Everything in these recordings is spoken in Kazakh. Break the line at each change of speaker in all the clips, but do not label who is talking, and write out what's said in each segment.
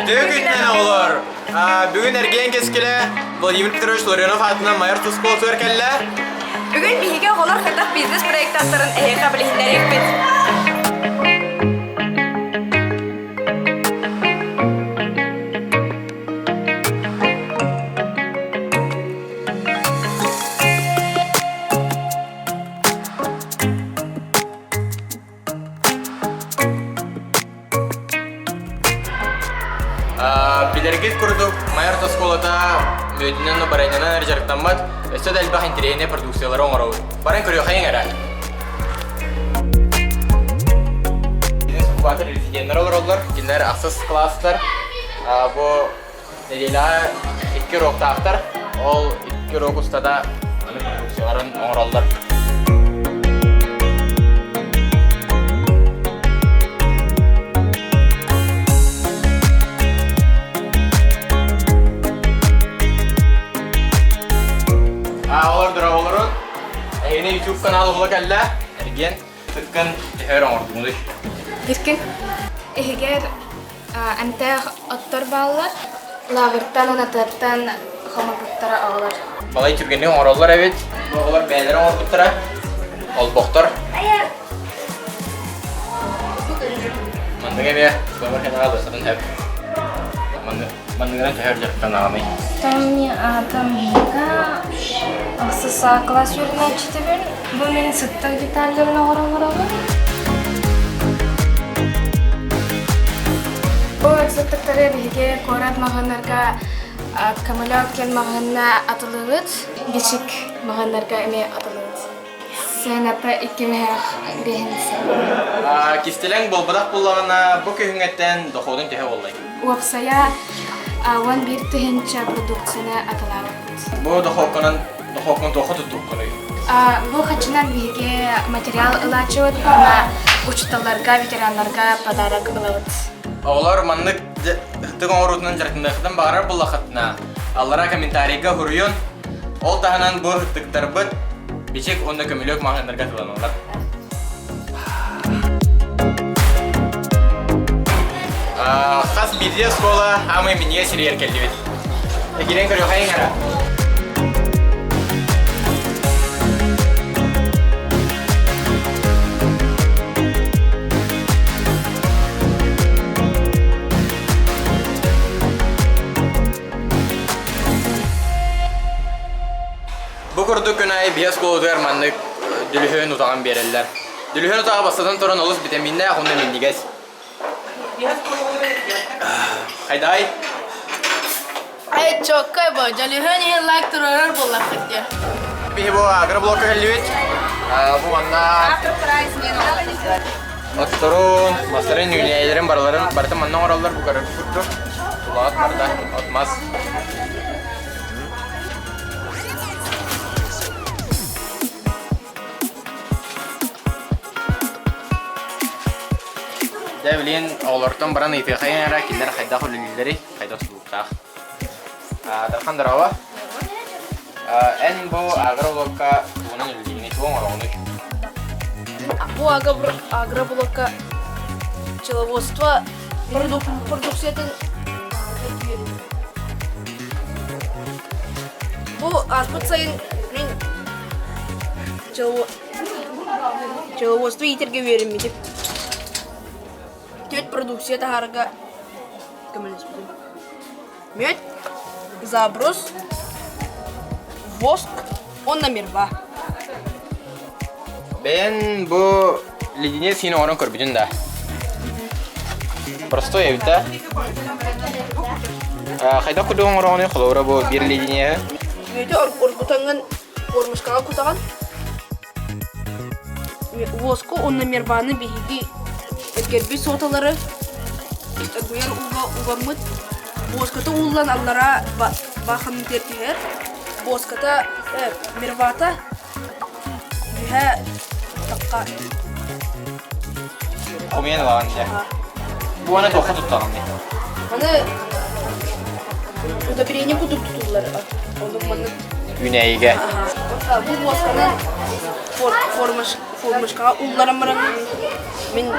Tövgünden olur. Bugün ergen keskile Vladimir Petrovich Larionov adına Mayor Tuskol törkelle.
Bugün bihiga olur xatak biznes proyektastарын eheka bilhinleri yükbet.
Билергет курдук Майор Тосколата мөдинен барайнанан әржарықтанбат өсті дәлбақ интерейне продукциялары оңырау. Барын көріу қайын әрі. Бизнес инкубатор резиденттер олар, кендер ақсыз класстар. Бұл неделі 2 роқта ақтар, ол 2 роқ ұстада продукцияларын оңыраулар. Олар дұра оларын әйіне YouTube каналы бұлы кәлі әрген түткен тәхер оңырдыңды.
Диркен, егер әнтәғ оттар балылар, лағырттан ұнататтан қамағыттара алар.
Балай түргенде оңыраулар әбет, олар бәлері оңырдықтыра, ол боқтар. Мандың әме, көмір кән ағалы сырын әп. Мандыңыран тәхер жаққан ағамай.
Тамни адам бига ақсыса класс жүріне читебен, бұл менің сыттық детальдерін оңырауы. Бұл сыттықтары біге қорат мағанларға камылау кен мағанна атылығыд, бешік мағанларға әме атылығыд. Сән апа икемәр бейінсі.
Кистелең болбадақ болағына бұл күйіңеттен доқудың тәхе олай.
Уапсая Аван bir тыгынча продукцияны аталабыз.
Бу дохокканын тохо туттук кылый.
Бу хачынан биге материал ылачыбыт, ана учталарга, ветеранларга подарок ылабыз.
Олар маннык тыгын орутунан жаркындахтан багарар буллахатна. Аллара комментарийга хурuyun. Ол таханан бу тыктарбыт бичек онда көмөлөк маңындарга тыланалар. Хас бизнес школа, мы меня серьер келдивит. Егерен көрі қайын әра. Бұл күрді күн айы бизнес школы маннык дүліхен ұтаған берелер. Дүліхен ұтаға бастадан тұран олыс бітеминне ақынды меннігез. Hayday.
Ay çok kayba. Jalihani like turar bolak diye.
Bir bu agra blok helvit. Bu anda. Oturun, masaların yüneylerin barların barıtı manna oralar bu kadar tuttu. Tulat barda atmaz. Devlin olardan baran ipi kayın ara kinder kayda hulilleri kayda sulukta. Darkan darawa. En bu agrologka bunun ilgini çoğun oranı.
Bu агроблока пчеловодства продукциядан bu aspet sayın пчеловодство итерге verilmeyecek. Тет продукция тахарга көмөлөс бүтүн. Мед заброс воск он номерва.
Ben bu lediне seni orang körbüdün da. Простой evde. Kayda kuduğun oranı kılora bu bir lediне.
Mede orkutangan ormuskaga kutagan. Воску он номерваны биги герби соталары гуяр угамыт боската уллан аллара бахан тертигер боската мервата биха такка
Komiyen var ya. Bu ana toka tutalım ne?
аны удобрение будут tutullar onun manı
Güneyge.
bu boskana formuşka ullarımın min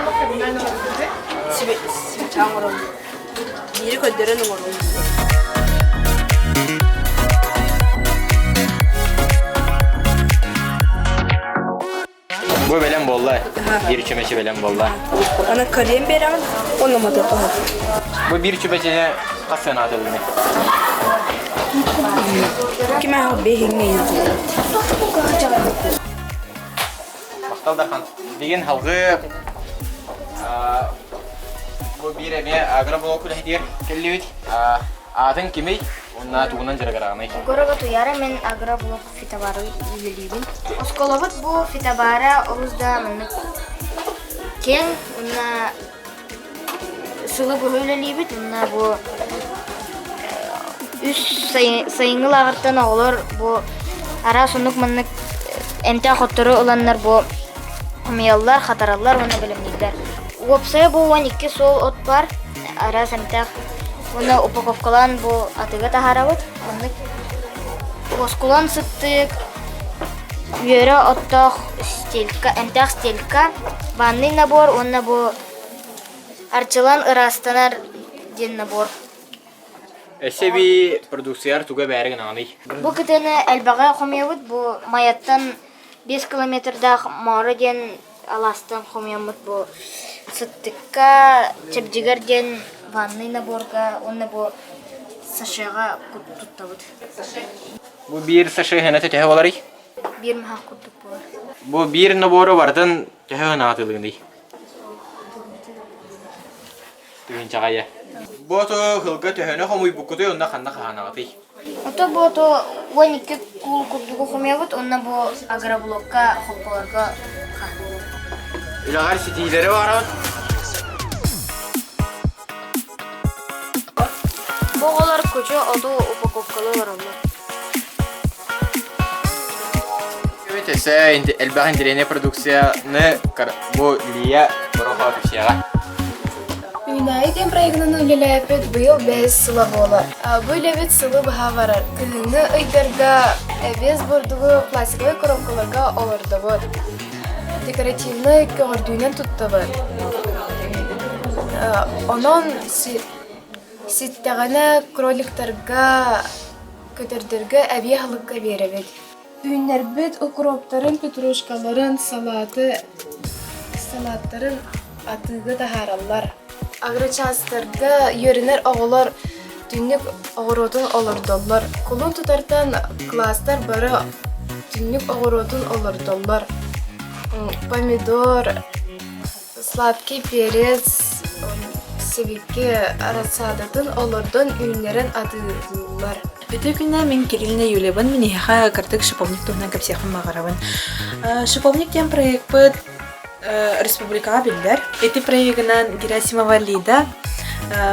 Çağırım. biri kölderen oğurun.
Bu belen bolla. Bir çömeçi belen bolla.
Ana kalem beren onamadı.
Bu bir çömeçine kaç sene atıldı?
Kime ha behinmeyin.
Baktal Darhan. Degen halgı bu bir eme agra bloku lehdir kellibit. Adın kimi? Onna tuğunan jaragaramay.
Goroga tuyara men agra blok fitabara yülelibin. Oskolavat bu fitabara oruzda mennek ken unna sılı bu yülelibit unna bu üst sayıngıl ağırttan olur bu ara sonuk mennek ente xottoru olanlar bu humyallar xatarallar onu bilimliler. Websaya bu 12 sol ot var ara sentaq Ona upakovkalan bu atıga taharawat. Onu boskulan sıttık. Yöre ottaq stilka, entak stilka. Vanni nabor, ona bu arçılan ırastanar din nabor.
Ese bir prodüksiyar tuga bärigin anay.
Bu kitene elbaga xumyawut bu mayattan 5 kilometrda mara den alastan xumyamut bu sıttıkka çepjigar den Vanni naborga, ona bu saşaga tuttavut.
Bu bir saşı henete tehe oları.
Bir maha kuttuk bu.
Bu bir naboru vardan tehe henatılığın değil. Tüyün çağaya. Bu to hılgı tehene hamuy bukudu onda kanna kahanatı.
Ото bu to 12 kul kuttugu xumyavut, ona bu agra blokka hoppalarga
İlagar sitileri var.
Boğalar koca adı upakovkalı var onlar.
Evet, ise elbağın direne prodüksiyonu bu liya boroha fişyağa.
United проектының үлеләпет быйыл бәз сылы болар. Бұл ләбет сылы баха барар. Күнні ыйдарға бәз бордығы пластиковый коробкаларға оларды бар. Декоративны көрдüğüнен tuttu бар. Onun ситтәгәне кроликтарға көтөрдөргө әбие халыкка беребет. Үйнәрбет укроптарын, петрушкаларын, салаттарын атыгы тахараллар. Агрочастарга йөренер оголор түннүк огоротун олордоллар. Кулун тутартан класстар бары түннүк огоротун олордоллар. Помидор, сладкий перец, севикке арасадатын олордон үйнерен атыдылар.
Өтө күнә мен Кириллина Юлебан минеха картык шиповник туһна капсехым магарабын. Шиповник тем проект бит республикага билдер. Эти проектынан Герасимова Лида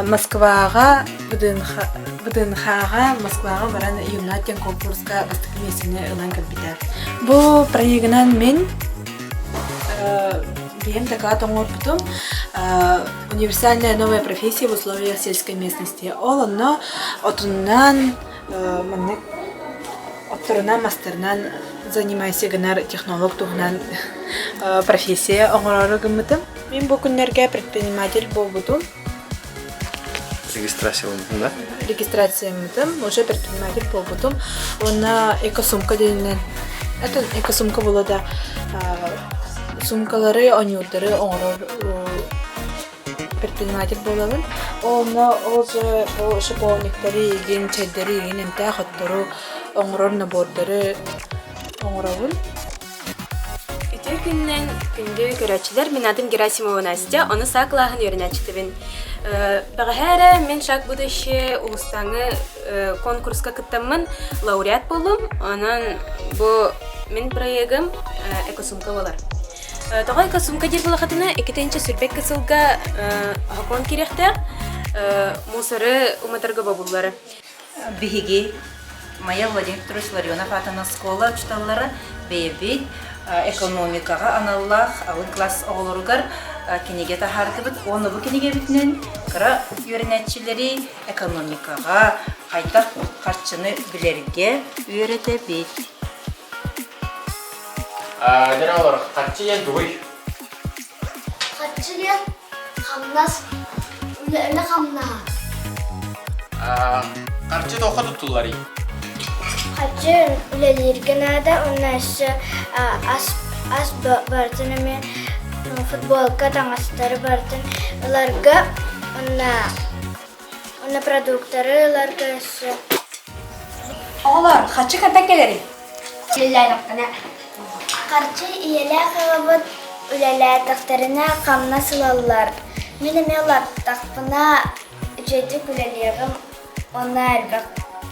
Москвага ВДНХга Москвага баран юнатен конкурска бастыкмесине ылан капитал. Бу проектынан мен Бием такая тоңорпутум универсальная новая профессия в условиях сельской местности. Ол оно отуннан отторунан мастернан занимайся гынар технолог тугунан профессия оңорору гымытым. Мен бу күннерге предприниматель болбутум.
Регистрация болмутун да?
Регистрация мытым, уже предприниматель болбутум. Она экосумка денен. Это экосумка было да. Сумкалары, онюттары оңорор предприниматель болабын. Оны олжы шиповниктары еген, чайдары еген, энте хоттары оңорор набордары оңоробын.
Өтө күннен күндө көрөчүлөр мен адым Герасимова Настя, оны саклахын үйрөнөчүтүбүн. Багыра мен шак будущее улустаңы конкурска кыттаммын, лауреат болдум. Анан бу мен проектым экосумка болар. Тогой экосумка дер булахатына 2-нче сүрбек кысылга хакон керектер. Мусоры уматарга бабуллары.
Биһиги Майя Владимир Петрович Ларионов атына школа читаллары бейбит экономикага аналлах авыл класс оголоругар кенеге тахардыбыт. Оны бу кенеге битнен кыра үйрөнөчүлөрү экономикага кайта карчыны билерге үйрөтөбүт.
Дер олар качы ен дуй.
Kaçıya kamnas, öyle kamna.
Qarçı toxa tutullar.
Hacı ülelirgenada onnaşı as bartın men futbolka tangasları bartın larga onna produktları larga
Oğlar, kaçı kantak geleri?
Qarçı iyele qavabıt ülele taqtarına qamna sılallar. Benim yolar taqpına ücretli üleliyim ona erga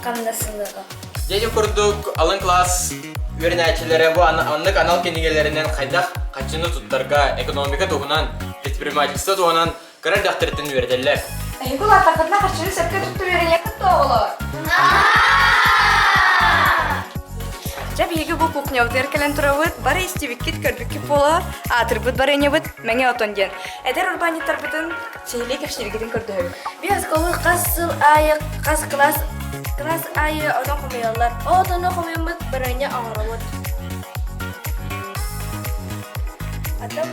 qamna sılallar.
Dede kurduk alın klas öğrencileri bu anlık anal kendigelerinden kaydak kaçını tuttarga ekonomika tohunan предпринимательство tohunan karar daktarıtını verdiler.
Eğikular takıdına kaçını sepke tuttu verin yakıttı oğlar. Жаб еге бу кухня өтеркелен турабыт, бары истибиккит көрбүкки пола, атырбыт бары небыт, мәңе отонден. Эдер урбаниттар бытын сейле кештеригидин көрдөһөк.
Biz kolu kasıl ayı kas klas ayı onu koyuyorlar. O onu koyuyorlar berenya ağrıvat.
Адам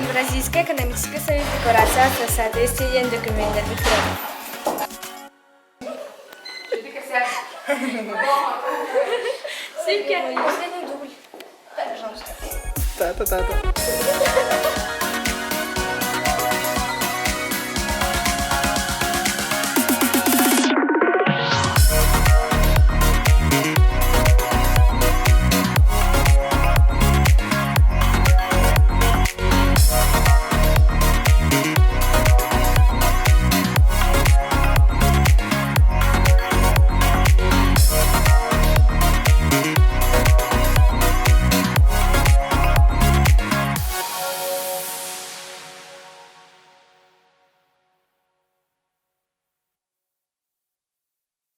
Евразийская экономическая союз декларация о соответствии документов битвы. Симки, последний дубль. Пожалуйста.
Та-та-та-та.